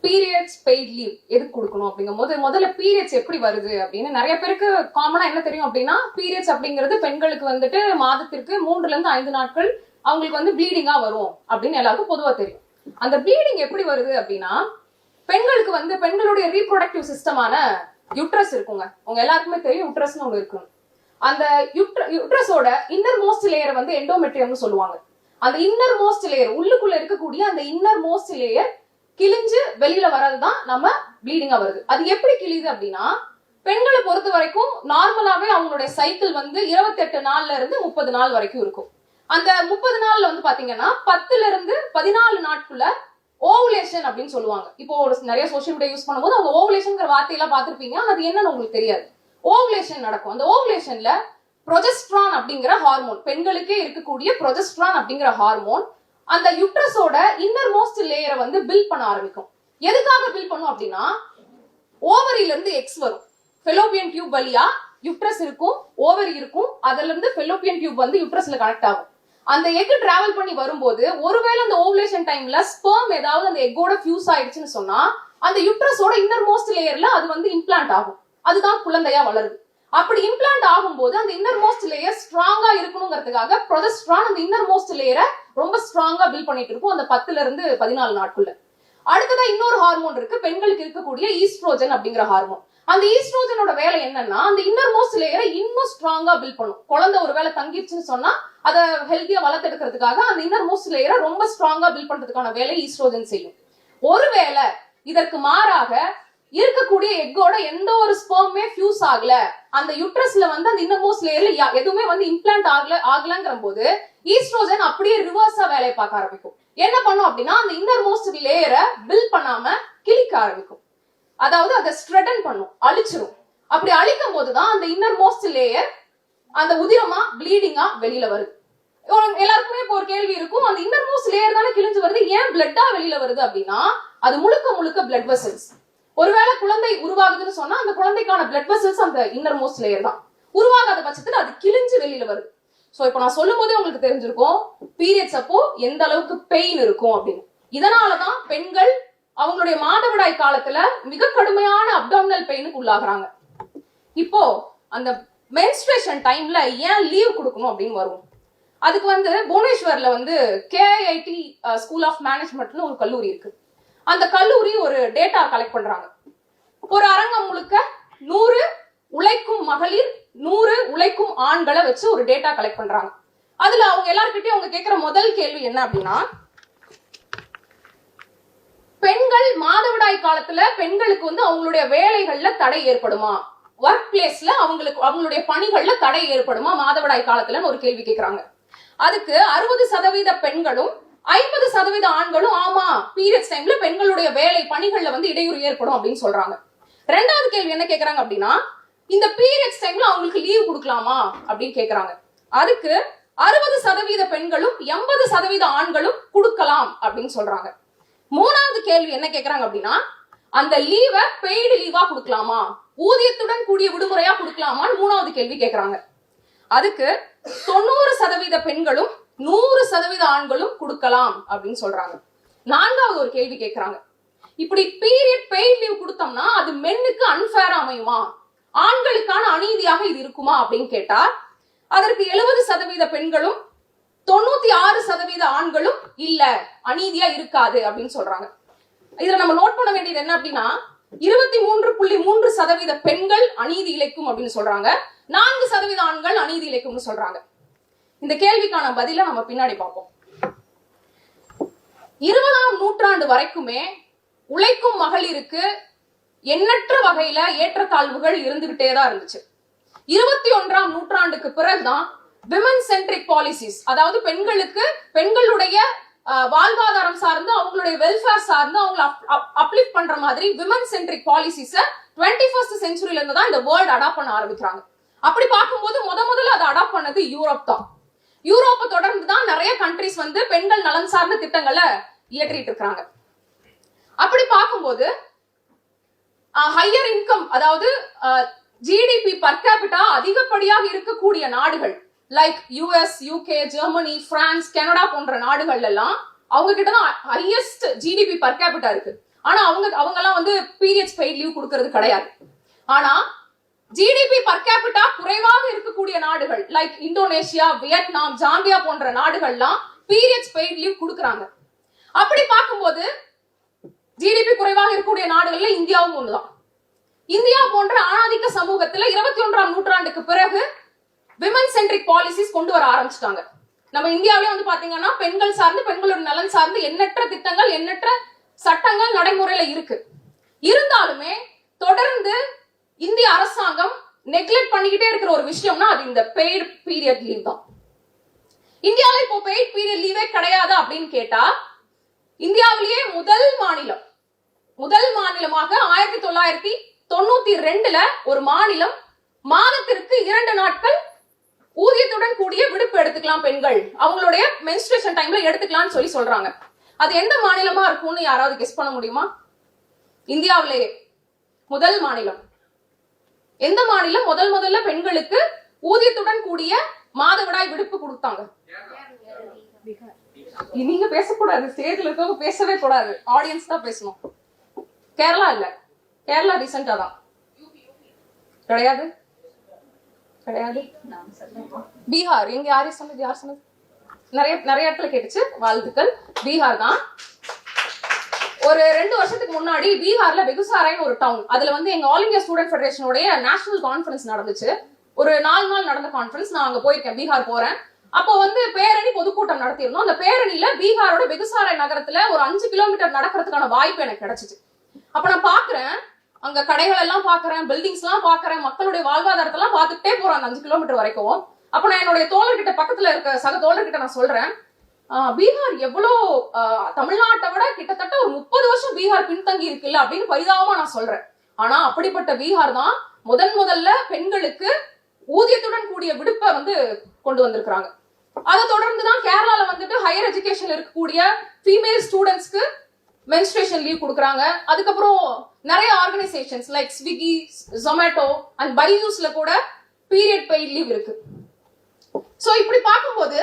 Periods paid leave எதுக்கு கொடுக்கணும் அப்படிங்கும் போது முதல்ல பீரியட்ஸ் எப்படி வருது அப்படின்னு நிறைய பேருக்கு காமனா என்ன தெரியும் அப்படின்னா பீரியட்ஸ் அப்படிங்கிறது பெண்களுக்கு வந்துட்டு மாதத்திற்கு 3 to 5 நாட்கள் அவங்களுக்கு வந்து ப்ளீடிங்கா வரும் அப்படின்னு எல்லாருக்கும் பொதுவா தெரியும். அந்த ப்ளீடிங் எப்படி வருது அப்படின்னா பெண்களுக்கு வந்து பெண்களுடைய ரீப்ரொடக்டிவ் சிஸ்டமான யுட்ரஸ் இருக்குங்க. உங்க எல்லாருக்குமே தெரியும் யுட்ரஸ்னு ஒண்ணு இருக்கு. அந்த யுட்ரஸோட இன்னர் மோஸ்ட் லேயர் வந்து எண்டோமெட்ரியம்னு சொல்லுவாங்க. அந்த இன்னர் மோஸ்ட் லேயர் உள்ளுக்குள்ள இருக்கக்கூடிய அந்த இன்னர் மோஸ்ட் லேயர் கிழிஞ்சு வெளியில வர்றதுதான் நம்ம ப்ளீடிங்கா வருது. அது எப்படி கிழியுது அப்படின்னா பெண்களை பொறுத்த வரைக்கும் நார்மலாவே அவங்களுடைய சைக்கிள் வந்து 28 நாள்ல இருந்து 30 நாள் வரைக்கும் இருக்கும். அந்த 30 நாள்ல வந்து பாத்தீங்கன்னா 10 to 14 நாட்குள்ள ஓவுலேஷன் அப்படின்னு சொல்லுவாங்க. இப்போ நிறைய சோசியல் மீடியா யூஸ் பண்ணும்போது அவங்க ஓவுலேஷன்ங்கிற வார்த்தையெல்லாம் பார்த்திருப்பீங்க. அது என்னன்னு உங்களுக்கு தெரியாது. ஓவுலேஷன் நடக்கும். அந்த ஓவுலேஷன்ல ப்ரொஜெஸ்ட்ரான் அப்படிங்கிற ஹார்மோன், பெண்களுக்கே இருக்கக்கூடிய ப்ரொஜெஸ்ட்ரான் அப்படிங்கிற ஹார்மோன் அந்த யுட்ரஸோட இன்னர் மோஸ்ட் லேயரை வந்து பில்ட் பண்ண ஆரம்பிக்கும். எதுக்காக பில்ட் பண்ணும் அப்படின்னா ஓவரியில இருந்து எக்ஸ் வரும். ஃபெலோப்பியன் டியூப் வழியா யுட்ரஸ் இருக்கும், ஓவரி இருக்கும். அதுல இருந்து ஃபெலோப்பியன் டியூப் வந்து யுட்ரஸ்ல கனெக்ட் ஆகும். அந்த எக் டிராவல் பண்ணி வரும்போது ஒருவேளை அந்த ஓவுலேஷன் டைம்ல ஸ்பெர்ம் ஏதாவது அந்த எக்கோட ஃபியூஸ் ஆயிடுச்சுன்னு சொன்னா அந்த யுட்ரஸோட இன்னர் மோஸ்ட் லேயர்ல அது வந்து இம்ப்ளான்ட் ஆகும். அதுதான் குழந்தையா வளருது. அப்படி இம்ப்ளான்ட் ஆகும்போது அந்த இன்னர் மோஸ்ட் லேயர் ஸ்ட்ராங்கா இருக்கணுங்கிறதுக்காக ப்ரொஜெஸ்ட்ரான் அந்த இன்னர் மோஸ்ட் லேயரை ரொம்ப ஸ்ட்ராங்கா பில்ட் பண்ணிட்டு இருக்கும் அந்த 10 to 14 நாட்குள்ள. அடுத்ததா இன்னொரு ஹார்மோன் இருக்கு பெண்களுக்கு இருக்கக்கூடிய ஈஸ்ட்ரோஜன் அப்படிங்கிற ஹார்மோன். அந்த ஈஸ்ட்ரோஜனோட வேலை என்னன்னா அந்த இன்னர் மோஸ்ட் லேயரை இன்னும் ஸ்ட்ராங்கா பில்ட் பண்ணும். குழந்தை ஒருவேளை தங்கிருச்சுன்னு சொன்னா அதை ஹெல்த்தியா வளர்த்தெடுக்கிறதுக்காக அந்த இன்னர் மோஸ்ட் லேயரை ரொம்ப ஸ்ட்ராங்கா பில்ட் பண்றதுக்கான வேலை ஈஸ்ட்ரோஜன் செய்யும். ஒருவேளை இதற்கு மாறாக இருக்கக்கூடிய எக்கோட எந்த ஒரு ஸ்பெர்மே ஃபியூஸ் ஆகல, அந்த யுட்ரஸ்ல வந்து அந்த இன்னர் மோஸ்ட் லேயர்ல எதுவுமே வந்து இம்ப்ளான்ட் ஆகலங்கிற போது ஈஸ்ட்ரோஜன் அப்படியே ரிவர்ஸா வேலையை பார்க்க ஆரம்பிக்கும். என்ன பண்ணும் அப்படின்னா அந்த இன்னர் மோஸ்ட் லேயரை பில்ட் பண்ணாம கிழிக்க ஆரம்பிக்கும். அதாவது அதை ஸ்ட்ரெடன் பண்ணும், அழிச்சிரும். அப்படி அழிக்கும் போதுதான் அந்த இன்னர் மோஸ்ட் லேயர் அந்த உதிரமா ப்ளீடிங்கா வெளியில வருது. எல்லாருக்குமே இப்போ ஒரு கேள்வி இருக்கும், அந்த இன்னர் மோஸ்ட் லேயர் தானே கிழிஞ்சு வருது, ஏன் பிளட்டா வெளியில வருது அப்படின்னா அது முழுக்க பிளட் வெசல்ஸ். ஒருவேளை குழந்தை உருவாகுதுன்னு சொன்னா அந்த குழந்தைக்கான பிளட் வெசல்ஸ் அந்த இன்னர் மோஸ்ட் லேயர் தான். உருவாகாத பட்சத்துல அது கிழிஞ்சு வெளியில வருது. சோ இப்போ நான் சொல்லும் போதே உங்களுக்கு தெரிஞ்சிருக்கும் பீரியட்ஸ் அப்போ எந்த அளவுக்கு பெயின் இருக்கும் அப்படின்னு. இதனாலதான் பெண்கள் அவங்களுடைய மாதவிடாய் காலத்துல மிக கடுமையான அப்டாமினல் பெயினுக்கு உள்ளாகுறாங்க. இப்போ அந்த மென்ஸ்ட்ரேஷன் டைம்ல ஏன் லீவ் கொடுக்கணும் அப்படின்னு வரும். அதுக்கு வந்து புவனேஸ்வர்ல வந்து KIT ஸ்கூல் ஆஃப் மேனேஜ்மெண்ட்னு ஒரு கல்லூரி இருக்கு. அந்த கல்லூரி ஒரு டேட்டா கலெக்ட் பண்றாங்க. ஒரு அரங்கம் முழுக்க 100 உழைக்கும் மகளிர் 100 உழைக்கும் ஆண்களை வச்சு ஒரு டேட்டா கலெக்ட் பண்றாங்க. அதுல அவங்க எல்லார்கிட்டயும் அவங்க கேட்கிற முதல் கேள்வி என்ன அப்படின்னா பெண்கள் மாதவிடாய் காலத்துல பெண்களுக்கு வந்து அவங்களுடைய வேலைகள்ல தடை ஏற்படுமா, ஒர்க் பிளேஸ்ல அவங்களுடைய பணிகள்ல தடை ஏற்படுமா மாதவிடாய் காலத்துலன்னு ஒரு கேள்வி கேட்கிறாங்க. அதுக்கு 60% பெண்களும் 50% ஆண்களும் ஆமா பீரியட்ஸ் டைம்ல பெண்களுடைய வேலை பணிகள்ல வந்து இடையூறு ஏற்படும் அப்படின்னு சொல்றாங்க. ரெண்டாவது கேள்வி என்ன கேக்குறாங்க அப்படின்னா இந்த பீரியட்ஸ் டைம்ல அவங்களுக்கு லீவ் கொடுக்கலாமா அப்படின்னு கேக்குறாங்க. அதுக்கு 60% பெண்களும் 80% ஆண்களும் கொடுக்கலாம் அப்படின்னு சொல்றாங்க. மூணாவது கேள்வி என்ன கேக்குறாங்க அப்படின்னா அந்த லீவை பெய்டு லீவா கொடுக்கலாமா, ஊதியத்துடன் கூடிய விடுமுறையா கொடுக்கலாமான்னு மூணாவது கேள்வி கேக்குறாங்க. அதுக்கு 90% பெண்களும் 100% ஆண்களும் கொடுக்கலாம் அப்படின்னு சொல்றாங்க. நான்காவது ஒரு கேள்வி கேட்கிறாங்க, இப்படி பீரியட் பெய்ட் லீவ் கொடுத்தோம்னா அது மென்னுக்கு அன்ஃபேரா அமையுமா, ஆண்களுக்கான அநீதியாக இது இருக்குமா அப்படின்னு கேட்டா அதற்கு 70% பெண்களும் 96% ஆண்களும் இல்ல அநீதியா இருக்காது அப்படின்னு சொல்றாங்க. இதுல நம்ம நோட் பண்ண வேண்டியது என்ன அப்படின்னா 23.3% பெண்கள் அநீதி இழைக்கும் அப்படின்னு சொல்றாங்க, 4% ஆண்கள் அநீதி இழைக்கும்னு சொல்றாங்க. இந்த கேள்விக்கான பதில நம்ம பின்னாடி பார்ப்போம். 20ஆம் நூற்றாண்டு வரைக்குமே உழைக்கும் மகளிருக்கு எண்ணற்ற வகையில ஏற்றத்தாழ்வுகள் இருந்துகிட்டே தான் இருந்துச்சு. 21ஆம் நூற்றாண்டுக்கு பிறகுதான் விமன் சென்ட்ரிக் பாலிசிஸ், அதாவது பெண்களுடைய வாழ்வாதாரம் சார்ந்து அவங்களுடைய வெல்ஃபேர் சார்ந்து அவங்களை அப்லிஃப்ட் பண்ற மாதிரி விமன் சென்ட்ரிக் பாலிசிஸ 21st செஞ்சுரியில இருந்து தான் இந்த வேர்ல்ட் அடாப்ட் பண்ண ஆரம்பிக்கிறாங்க. அப்படி பார்க்கும்போது முதல்ல அதை அடாப்ட் பண்ணது யூரோப் தான். யூரோப்பை தொடர்ந்து தான் நிறைய கண்ட்ரிஸ் வந்து பெண்கள் நலன் சார்ந்த திட்டங்களை இயற்றிட்டு இருக்காங்க. அப்படி பார்க்கும்போது ஹையர் இன்கம், அதாவது ஜிடிபி பர் கேபிட்டா அதிகப்படியாக இருக்கக்கூடிய நாடுகள் like US, UK, Germany, France, Canada போன்ற நாடுகள் எல்லாம் அவங்க கிட்ட தான் ஹையஸ்ட் ஜிடிபி பர் கேபிட்டா இருக்கு. ஆனா அவங்க எல்லாம் வந்து பீரியட்ஸ் பெய்ட் லீவ் கொடுக்கறது கிடையாது. ஆனா ஜிடிபி பர் கேபிட்டா குறைவாக இருக்கக்கூடிய நாடுகள் லைக் இந்தோனேஷியா, வியட்நாம், ஜாம்பியா போன்ற நாடுகள்லாம் பீரியட்ஸ் பெய்ட் லீவ் கொடுக்கறாங்க. அப்படி பார்க்கும்போது ஜிடிபி குறைவாக இருக்கக்கூடிய நாடுகள்ல இந்தியாவும் ஒண்ணுதான். இந்தியா போன்ற ஆணாதிக்க சமூகத்துல 21ஆம் நூற்றாண்டுக்கு பிறகு விமன் சென்ட்ரிக் பாலிசிஸ் கொண்டு வர ஆரம்பிச்சிட்டாங்க. நம்ம இந்தியாவிலே வந்து பாத்தீங்கன்னா பெண்கள் சார்ந்து, பெண்களோட நலன் சார்ந்து எண்ணற்ற திட்டங்கள், எண்ணற்ற சட்டங்கள் நடைமுறையில இருக்கு. இருந்தாலுமே தொடர்ந்து இந்திய அரசாங்கம் நெக்லெக்ட் பண்ணிக்கிட்டே இருக்கிற ஒரு விஷயம்னா அது இந்த பெய்டு பீரியட் லீவ் தான். இந்தியாவில இப்போ பெய்டு பீரியட் லீவே கிடையாது அப்படின்னு கேட்டா, இந்தியாவிலேயே முதல் மாநிலமாக 1992ல ஒரு மாநிலம் மாதத்திற்கு 2 நாட்கள் ஊதியத்துடன் கூடிய விடுப்பு எடுத்துக்கலாம் பெண்கள், அவங்களுடைய மென்ஸ்ட்ரேஷன் டைம்ல எடுத்துக்கலாம்னு சொல்றாங்க. அது எந்த மாநிலமா இருக்கும்னு யாராவது கெஸ் பண்ண முடியுமா? இந்தியாவிலேயே முதல் மாநிலம் எந்த மாநிலம் முதல்ல பெண்களுக்கு ஊதியத்துடன் கூடிய மாதவிடாய் விடுப்பு கொடுத்தாங்க? நீங்க பேசக்கூடாது, ஸ்டேஜ்ல இருக்கவங்க பேசவே கூடாது, ஆடியன்ஸ் தான் பேசணும். கேரளா இல்ல, கேரளா ரீசெண்டா தான். கிடையாது. பீகார். எங்க யார் சொன்னது? நிறைய இடத்துல கேட்டுச்சு. வாழ்த்துக்கள். பீகார் தான். ஒரு 2 வருஷத்துக்கு முன்னாடி பீகார்ல பெகுசாராய்னு ஒரு டவுன், அதுல வந்து எங்க ஆல் இந்தியா ஸ்டூடெண்ட் ஃபெடரேஷனுடைய நேஷனல் கான்ஃபரன்ஸ் நடந்துச்சு. ஒரு 4 நாள் நடந்த கான்ஃபரன்ஸ். நான் அங்க போயிருக்கேன், பீகார் போறேன். அப்போ வந்து பேரணி பொதுக்கூட்டம் நடத்தியிருந்தோம். அந்த பேரணியில பீகாரோட பெகுசாராய் நகரத்துல ஒரு 5 கிலோமீட்டர் நடக்கிறதுக்கான வாய்ப்பு எனக்கு கிடைச்சிச்சு. அப்ப நான் பாக்குறேன், அங்க கடைகள் எல்லாம் பாக்குறேன், பில்டிங்ஸ் எல்லாம் பாக்குறேன், மக்களுடைய வாழ்வாதாரத்தை எல்லாம் பார்த்துட்டே போறேன் அந்த 5 கிலோமீட்டர் வரைக்கும். அப்ப நான் என்னுடைய தோழர்கிட்ட, பக்கத்துல இருக்க சக தோழர்கிட்ட நான் சொல்றேன், பீகார் எவ்வளவு தமிழ்நாட்டை விட கிட்டத்தட்ட ஒரு 30 வருஷம் பீகார் பின்தங்கி இருக்குல்ல அப்படின்னு பரிதாபமா நான் சொல்றேன். ஆனா அப்படிப்பட்ட பீகார் தான் முதல்ல பெண்களுக்கு ஊதியத்துடன் கூடிய விடுப்பை வந்து கொண்டு வந்திருக்காங்க. அதை தொடர்ந்துதான் கேரளால வந்துட்டு ஹையர் எஜுகேஷன்ல இருக்கக்கூடிய ஃபீமேல் ஸ்டூடெண்ட்ஸ்க்கு மென்ஸ்ட்ரேஷன் லீவ் கொடுக்குறாங்க. அதுக்கப்புறம் நிறைய organisations like Swiggy, Zomato and பைஜூஸ்ல கூட பீரியட் பெய்ட் லீவ் இருக்கு. சோ இப்படி பார்க்கும்போது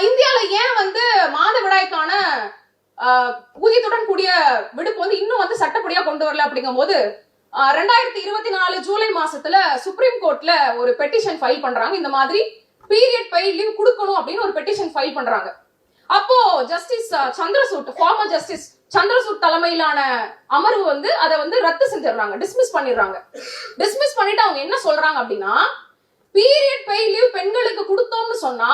இந்தியால ஏன் வந்து மாதவிடாய்க்கான ஊதியத்துடன் கூடிய விடுப்பு வந்து இன்னும் வந்து சட்டப்படியா கொண்டு வரல அப்படிங்கும் போது 2024 ஜூலை மாசத்துல சுப்ரீம் கோர்ட்ல ஒரு பெட்டிஷன் ஃபைல் பண்றாங்க. இந்த மாதிரி பீரியட் பெய்ட் லீவ் கொடுக்கணும் அப்படின்னு ஒரு பெட்டிஷன் ஃபைல் பண்றாங்க. அப்போ justice Chandrachud, former justice Chandrachud தலைமையிலான அமர்வு வந்து அதை வந்து ரத்து செஞ்சிடறாங்க, டிஸ்மிஸ் பண்ணிடுறாங்க. டிஸ்மிஸ் பண்ணிட்டு அவங்க என்ன சொல்றாங்க அப்படின்னா, பீரியட் பெய்ட் லீவ் பெண்களுக்கு கொடுத்தோம்னு சொன்னா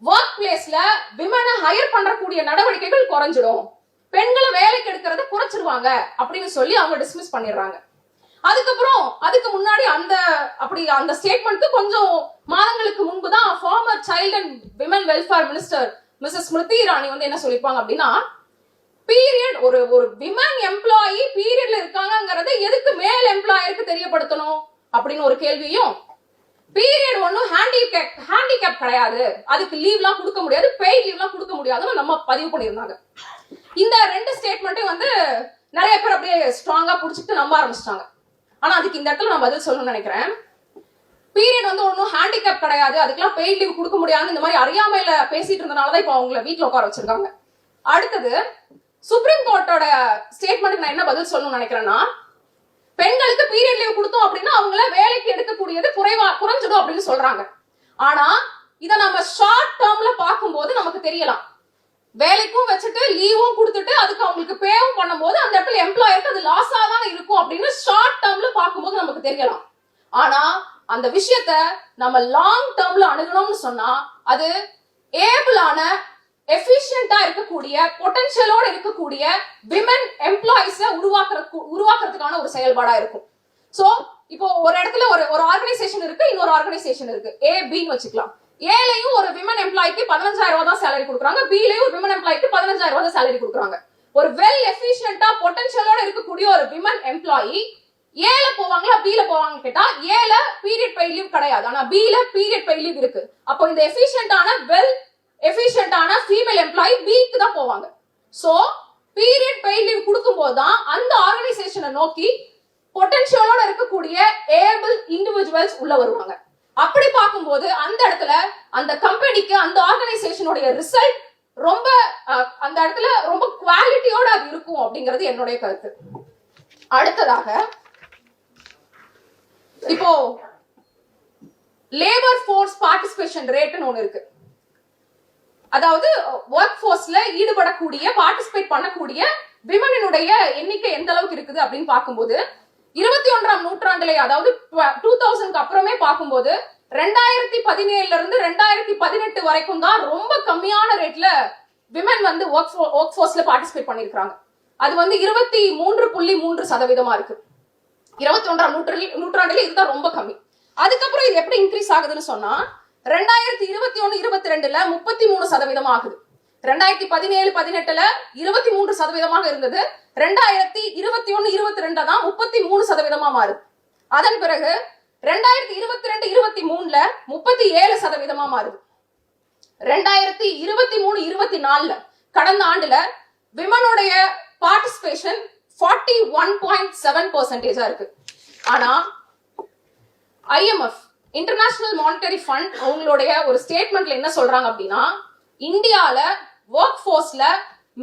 ஒர்க் பிளேஸ்ல விமனை ஹையர் பண்றக்கூடிய நடவடிக்கைகள் குறைஞ்சிடும், பெண்களை வேலைக்கு எடுக்கிறத குறைச்சிருவாங்க அப்படின்னு சொல்லி அவங்க டிஸ்மிஸ் பண்ணிடுறாங்க. அதுக்கப்புறம் அதுக்கு முன்னாடி அந்த ஸ்டேட்மெண்ட்க்கு கொஞ்சம் மாதங்களுக்கு முன்பு தான் former child and women welfare minister Mrs Smriti Irani வந்து என்ன சொல்லிருப்பாங்க அப்படின்னா, பீரியட் ஒரு விமன் எம்ப்ளாயி பீரியட்ல இருக்காங்கிறத எதுக்கு மேல் எம்ப்ளாயருக்கு தெரியப்படுத்தணும் அப்படின்னு ஒரு கேள்வியும், பீரியட் ஒன்னும் ஹேண்டிகேப் கிடையாது, அதுக்கு லீவ்லாம் கொடுக்க முடியாது, பெய்ட் லீவ்லாம் கொடுக்க முடியாதுன்னு நம்ம பதிவு பண்ணியிருந்தாங்க. இந்த 2 ஸ்டேட்மெண்ட்டையும் வந்து நிறைய பேர் அப்படியே ஸ்ட்ராங்கா புடிச்சிட்டு நம்ப ஆரம்பிச்சிட்டாங்க. ஆனா அதுக்கு இந்த இடத்துல நான் பதில் சொல்லணும்னு நினைக்கிறேன். பீரியட் வந்து ஒன்னும் ஹேண்டிகேப் கிடையாது, அதுக்கெல்லாம் பெய்ட் லீவ் கொடுக்க முடியாது, இந்த மாதிரி அறியாமையில பேசிட்டு இருந்தனாலதான் இப்ப அவங்களை வீட்டுல உட்கார வச்சிருக்காங்க. அடுத்தது சுப்ரீம் கோர்ட்டோட ஸ்டேட்மெண்ட்டுக்கு நான் என்ன பதில் சொல்லணும்னு நினைக்கிறேன்னா, பெண்களுக்கு பீரியட் லீவ் கொடுத்தோம் அப்படின்னா அவங்கள வேலைக்கு எடுக்கக்கூடியது குறைஞ்சிடும் அப்படின்னு சொல்றாங்க. ஆனா இத நம்ம ஷார்ட் டேர்ம்ல பார்க்கும்போது நமக்கு தெரியலாம், வேலைக்கும் வச்சுட்டு லீவும் கொடுத்துட்டு அதுக்கு அவங்களுக்கு பேவும் பண்ணும்போது அந்த இடத்துல எம்ப்ளாயருக்கு அது லாஸா தான் இருக்கும் அப்படின்னு ஷார்ட் டேர்ம்ல பார்க்கும்போது நமக்கு தெரியலாம். ஆனா அந்த விஷயத்த நம்ம லாங் டேர்ம்ல அணுகணும்னு சொன்னா அது ஏபிளான, எஃபிஷியன்டா இருக்கக்கூடிய, பொட்டன்ஷியலோட இருக்கக்கூடிய விமன் எம்ப்ளாயிஸ உருவாக்குறதுக்கான ஒரு செயல்பாடா இருக்கும். சோ இப்போ ஒரு இடத்துல ஒரு ஆர்கனைசேஷன் இருக்கு, இன்னொரு ஆர்கனைசேஷன் இருக்கு, ஏ பின்னு வச்சுக்கலாம். ஏலையும் ஒரு விமன் எம்ப்ளாய்க்கு 15,000 ரூபாய் தான் சேலரி கொடுக்குறாங்க, பிலையும் ஒரு விமன் எம்ப்ளாய்க்கு 15,000 ரூபாய் தான் சேலரி கொடுக்குறாங்க. ஒரு வெல் எஃபிஷியன்டா பொட்டன்ஷியலோட இருக்கக்கூடிய ஒரு விமன் எம்ப்ளாயி ஏல போவாங்களா பில போவாங்க கேட்டா ஏல பீரியட் பெய்ட் லீவ் கிடையாது, ஆனா பில பீரியட் பெய்ட் லீவ் இருக்கு. அப்போ இந்த வெல் எஃபிஷியன்டான ஃபீமேல் எம்ப்ளாயி பிக்கு தான் போவாங்க. சோ பீரியட் பெய்ட் லீவ் கொடுக்கும் போதுதான் அந்த ஆர்கனைசேஷனை நோக்கி பொட்டன்ஷியலோட இருக்கக்கூடிய ஏபிள் இண்டிவிஜுவல்ஸ் உள்ள வருவாங்க. அப்படி பார்க்கும்போது அந்த இடத்துல அந்த கம்பெனிக்கு, அந்த ஆர்கனைசேஷனுடைய ரிசல்ட் ரொம்ப அந்த இடத்துல ரொம்ப குவாலிட்டியோட அது இருக்கும் அப்படிங்கிறது என்னுடைய கருத்து. அடுத்ததாக இப்போ லேபர் ஃபோர்ஸ் பார்ட்டிசிபேஷன் ரேட்னு ஒண்ணு இருக்கு. அதாவது ஒர்க் ஃபோர்ஸ்ல ஈடுபடக்கூடிய பார்ட்டிசிபேட் பண்ணக்கூடிய விமனினுடைய எண்ணிக்கை எந்த அளவுக்கு இருக்குது அப்படின்னு பார்க்கும்போது 21ஆம் நூற்றாண்டுல, அதாவது 2000க்கு அப்புறமே பார்க்கும்போது 2017 இருந்து 2018 வரைக்கும் தான் ரொம்ப கம்மியான ரேட்ல விமன் வந்து ஒர்க் ஃபோர்ஸ்ல பார்ட்டிசிபேட் பண்ணிருக்காங்க. அது வந்து 23.3% இருக்கு. 21ஆம் நூற்றாண்டுல இதுதான் ரொம்ப கம்மி. அதுக்கப்புறம் இது எப்படி இன்க்ரீஸ் ஆகுதுன்னு சொன்னா 2021-22ல 33% ஆகுது. 2017-18ல 23% இருந்தது. 2021-22 தான் 33% மாறுது. அதன் பிறகு 2022-23ல 37% மாறுது. 2023-24ல கடந்த ஆண்டுல விமனுடைய பார்ட்டிசிபேஷன் 41.7% இருக்கு. ஆனா IMF இன்டர்நேஷனல் மானிட்டரி ஃபண்ட் அவங்களுடைய ஒரு ஸ்டேட்மெண்ட்ல என்ன சொல்றாங்க அப்படின்னா, இந்தியால ஒர்க் ஃபோர்ஸ்ல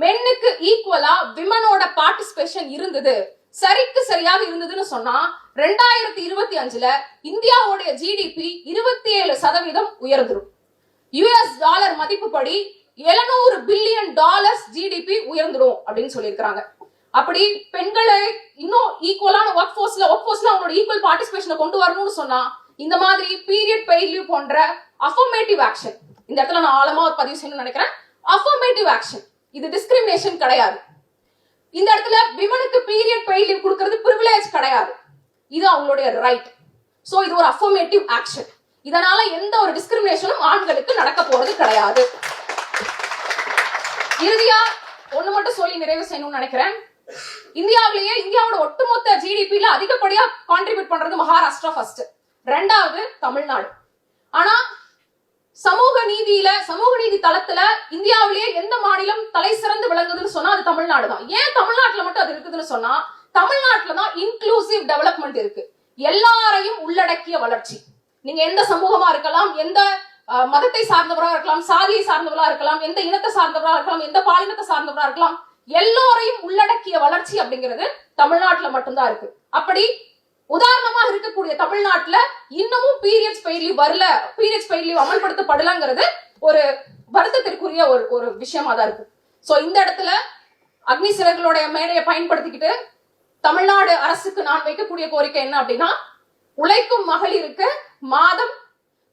மென்னுக்கு ஈக்குவலா விமனோட பார்ட்டிசிபேஷன் இருந்தது, சரிக்கு சரியாக இருந்ததுன்னு சொன்னா 2025ல இந்தியாவுடைய ஜிடிபி 27% உயர்ந்துரும். US டாலர் மதிப்புப்படி $700 பில்லியன் ஜிடிபி உயர்ந்துடும் அப்படின்னு சொல்லியிருக்காங்க. அப்படி பெண்களை இன்னும் ஈக்குவலான ஒர்க் ஃபோர்ஸ்ல அவங்களோட ஈக்குவல் பார்ட்டிசிபேஷனை கொண்டு வரணும்னு சொன்னா இந்த மாதிரி பீரியட் பெய்ட் லீவ் போன்ற அஃபர்மேட்டிவ் ஆக்ஷன், இந்த இடத்துல நான் ஆழமா பதிவு செய்யணும்னு நினைக்கிறேன். அஃபர்மேட்டிவ் ஆக்ஷன் இது டிஸ்கிரிமினேஷன் கிடையாது. இந்த இடத்துல விமனுக்கு பீரியட் பெய்ட் லீவ் கொடுக்கிறது பிரிவிலேஜ் கிடையாது, இது அவங்களுடைய ரைட். சோ இது ஒரு அஃபர்மேட்டிவ் ஆக்ஷன். இதனால எந்த ஒரு டிஸ்கிரிமினேஷனும் ஆண்களுக்கு நடக்க போறது கிடையாது. இறுதியா ஒண்ணு மட்டும் சொல்லி நிறைவு செய்யணும்னு நினைக்கிறேன். இந்தியாவோட ஒட்டுமொத்த ஜிடிபில அதிகப்படியா கான்ட்ரிபியூட் பண்றது மகாராஷ்டிரா ஃபர்ஸ்ட், ரெண்டாவது தமிழ்நாடு. ஆனா சமூக நீதி தளத்துல இந்தியாவிலேயே எந்த மாநிலம் தலை சிறந்து விளங்குதுன்னு சொன்னா அது தமிழ்நாடு தான். ஏன் தமிழ்நாட்டுல மட்டும் அது இருக்குதுன்னு சொன்னா தமிழ்நாட்டுல தான் இன்க்ளூசிவ் டெவலப்மெண்ட் இருக்கு, எல்லாரையும் உள்ளடக்கிய வளர்ச்சி. நீங்க எந்த சமூகமா இருக்கலாம், எந்த மதத்தை சார்ந்தவரா இருக்கலாம், சாதியை சார்ந்தவரா இருக்கலாம், எந்த இனத்தை சார்ந்தவரா இருக்கலாம், எந்த பாலினத்தை சார்ந்தவரா இருக்கலாம், எல்லோரையும் உள்ளடக்கிய வளர்ச்சி அப்படிங்கிறது தமிழ்நாட்டுல மட்டும்தான் இருக்கு. அப்படி உதாரணமா இருக்கக்கூடிய தமிழ்நாட்டுல இன்னமும் பீரியட்ஸ் பெய்ட் லீவ் வரல, பீரியட்ஸ் பெய்ட் லீவ் அமல்படுத்தப்படலங்கிறது ஒரு வருத்தத்திற்குரிய ஒரு விஷயமா தான் இருக்கு. சோ இந்த இடத்துல அக்னி சிறகுகளுடைய மேடையை பயன்படுத்திக்கிட்டு தமிழ்நாடு அரசுக்கு நான் வைக்கக்கூடிய கோரிக்கை என்ன அப்படின்னா, உழைக்கும் மகளிருக்கு மாதம்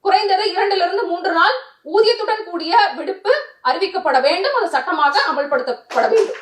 குறைந்தது 2-3 நாள் ஊதியத்துடன் கூடிய விடுப்பு அறிவிக்கப்பட வேண்டும், அது சட்டமாக அமல்படுத்தப்பட வேண்டும்.